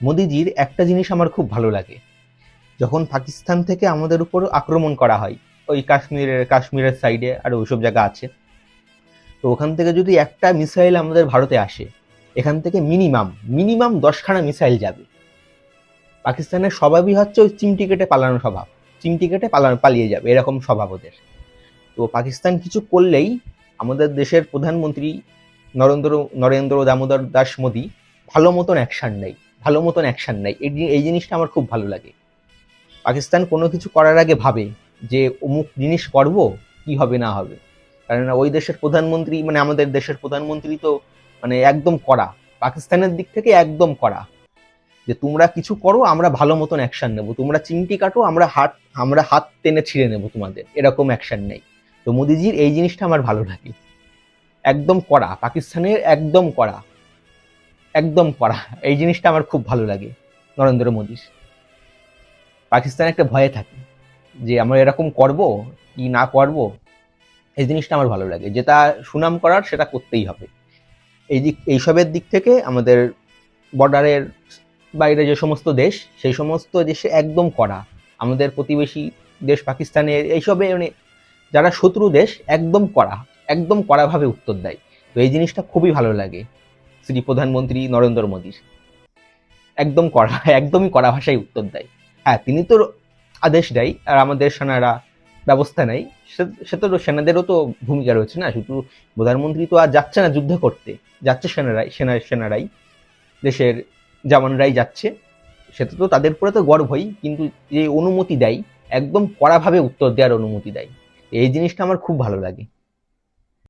মোদিজির একটা জিনিস আমার খুব ভালো লাগে। যখন পাকিস্তান থেকে আমাদের উপর আক্রমণ করা হয়, ওই কাশ্মীরের সাইডে আর ওইসব জায়গা আছে, তো ওখান থেকে যদি একটা মিসাইল আমাদের ভারতে আসে, এখান থেকে মিনিমাম মিনিমাম 10খানা মিসাইল যাবে। পাকিস্তানের স্বভাবই হচ্ছে ওই চিমটি কেটে পালানো স্বভাব। চিমটি কেটে পালিয়ে যাবে, এরকম স্বভাব ওদের। তো পাকিস্তান কিছু করলেই আমাদের দেশের প্রধানমন্ত্রী নরেন্দ্র নরেন্দ্র দামোদর দাস মোদী ভালো মতন অ্যাকশন নেয়। ভালো মতন অ্যাকশন নেয়, এই জিনিসটা আমার খুব ভালো লাগে। পাকিস্তান কোনো কিছু করার আগে ভাবে যে অমুক জিনিস করব, কি হবে না হবে। কারণ ওই দেশের প্রধানমন্ত্রী, মানে আমাদের দেশের প্রধানমন্ত্রী তো মানে একদম কড়া। পাকিস্তানের দিক থেকে একদম কড়া, যে তোমরা কিছু করো, আমরা ভালো মতন অ্যাকশন নেবো। তোমরা চিমটি কাটো, আমরা হাত টেনে ছিঁড়ে নেবো তোমাদের, এরকম অ্যাকশন নেই। তো মোদিজির এই জিনিসটা আমার ভালো লাগে। একদম কড়া, পাকিস্তানের একদম কড়া, একদম কড়া। এই জিনিসটা আমার খুব ভালো লাগে নরেন্দ্র মোদীর। পাকিস্তান একটা ভয়ে থাকে যে আমরা এরকম করব কি না করব। এই জিনিসটা আমার ভালো লাগে, যেটা সুনাম করার সেটা করতেই হবে। এইসবের দিক থেকে আমাদের বর্ডারের বাইরে যে সমস্ত দেশ, সেই সমস্ত দেশে একদম কড়া। আমাদের প্রতিবেশী দেশ পাকিস্তানের এইসবে মানে যারা শত্রু দেশ, একদম কড়া, একদম কড়াভাবে উত্তর দেয়। তো এই জিনিসটা খুবই ভালো লাগে শ্রী প্রধানমন্ত্রী নরেন্দ্র মোদীর। একদম কড়া, একদমই কড়া ভাষায় উত্তর দেয়। হ্যাঁ, তিনি তো আদেশ দেয় আর আমাদের সেনারা ব্যবস্থা নেয়। সে তো সেনাদেরও তো ভূমিকা রয়েছে না, শুধু প্রধানমন্ত্রী তো আর যাচ্ছে না যুদ্ধ করতে, যাচ্ছে সেনারাই, দেশের জওয়ানরাই যাচ্ছে। সেটা তো তাদের উপরে তো গর্বই, কিন্তু যে অনুমতি দেয়, একদম কড়াভাবে উত্তর দেওয়ার অনুমতি দেয়। এই জিনিসটা আমার খুব ভালো লাগে।